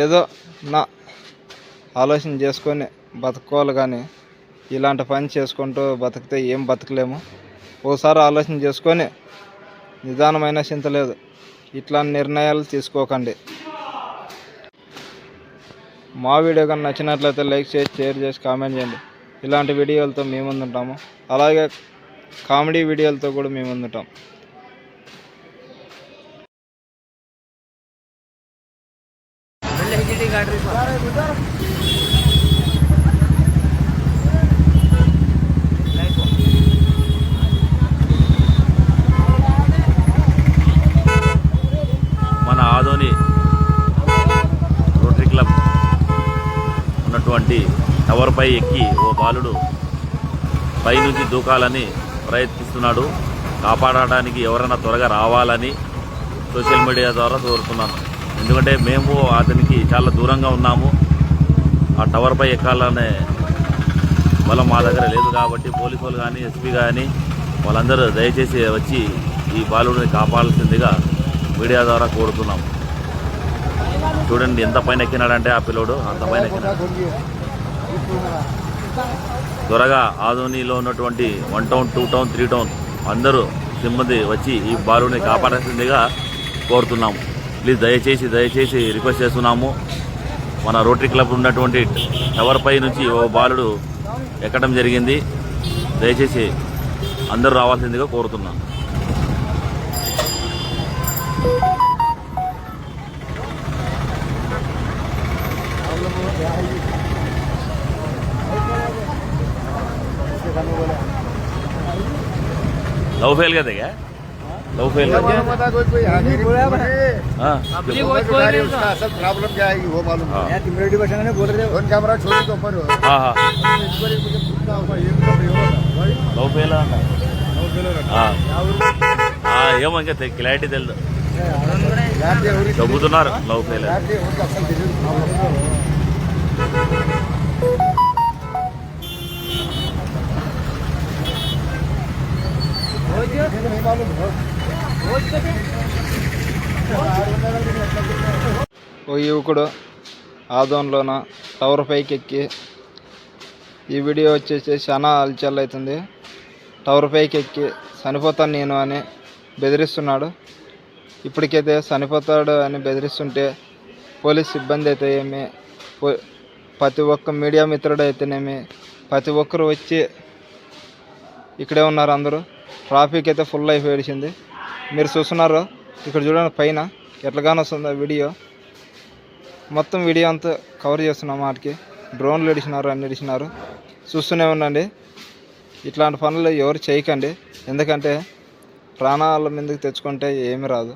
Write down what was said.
ఏదో నా ఆలోచన చేసుకొని బతుకోవాలి, కానీ ఇలాంటి పని చేసుకుంటూ బతికితే ఏం బతకలేము. ఓసారి ఆలోచన చేసుకొని నిదానమైన చింత లేదు, ఇట్లాంటి నిర్ణయాలు తీసుకోకండి. మా వీడియో కానీ నచ్చినట్లయితే లైక్ చేసి షేర్ చేసి కామెంట్ చేయండి. ఇలాంటి వీడియోలతో మేము ముందుంటాము. అలాగే కామెడీ వీడియోలతో కూడా మేము ముందుంటాం. మన ఆదోని రోటరీ క్లబ్ ఉన్నటువంటి టవర్పై ఎక్కి ఓ బాలుడు పైనుంచి దూకాలని ప్రయత్నిస్తున్నాడు. కాపాడటానికి ఎవరైనా త్వరగా రావాలని సోషల్ మీడియా ద్వారా కోరుతున్నాను. ఎందుకంటే మేము అతనికి చాలా దూరంగా ఉన్నాము. ఆ టవర్పై ఎక్కాలనే బలం మా దగ్గర లేదు కాబట్టి పోలీసు వాళ్ళు కానీ ఎస్పీ కానీ వాళ్ళందరూ దయచేసి వచ్చి ఈ బాలుడిని కాపాడాల్సిందిగా మీడియా ద్వారా కోరుతున్నాము. చూడండి ఎంత పైన ఎక్కినాడంటే ఆ పిల్లోడు, అంత పైన ఎక్కినాడు. త్వరగా ఆదోనిలో ఉన్నటువంటి 1 టౌన్ 2 టౌన్ 3 టౌన్ అందరూ సిబ్బంది వచ్చి ఈ బాలుడిని కాపాడాల్సిందిగా కోరుతున్నాము. ప్లీజ్ దయచేసి రిక్వెస్ట్ చేస్తున్నాము. మన రోటరీ క్లబ్ ఉన్నటువంటి టవర్పై నుంచి ఓ బాలుడు ఎక్కడం జరిగింది. దయచేసి అందరూ రావాల్సిందిగా కోరుతున్నాం. लव फेल का देगा लव फेल का असल प्रॉब्लम क्या है वो मालूम है। तिमरेड्डी भाषा ने बोल रहे फोन कैमरा छोड़ के ऊपर हां हां लव फेल हां हां ఏమంటే క్లారిటీ తెలుదు చెబుతున్నారు లవ్ ఫెయిల్ ఓ యువకుడు ఆదోన్లోన టవర్ పైకి ఎక్కి, ఈ వీడియో వచ్చేసి చాలా హల్చల్ అవుతుంది. టవర్ పైకి ఎక్కి చనిపోతాను నేను అని బెదిరిస్తున్నాడు. ఇప్పటికైతే చనిపోతాడు అని బెదిరిస్తుంటే పోలీస్ సిబ్బంది అయితే ఏమి, ప్రతి ఒక్క మీడియా మిత్రుడు అయితేనేమి, ప్రతి ఒక్కరు వచ్చి ఇక్కడే ఉన్నారు. అందరూ ట్రాఫిక్ అయితే ఫుల్ అయిపోయింది. మీరు చూస్తున్నారు ఇక్కడ చూడండి పైన ఎట్లాగానే వస్తుంది వీడియో. మొత్తం వీడియో అంతా కవర్ చేస్తున్నాం. వాటికి డ్రోన్లు ఇడిచినారు, అన్ని ఇడిచినారు. చూస్తూనే ఉండండి. ఇట్లాంటి పనులు ఎవరు చేయకండి, ఎందుకంటే ప్రాణాల మీదకి తెచ్చుకుంటే ఏమీ రాదు.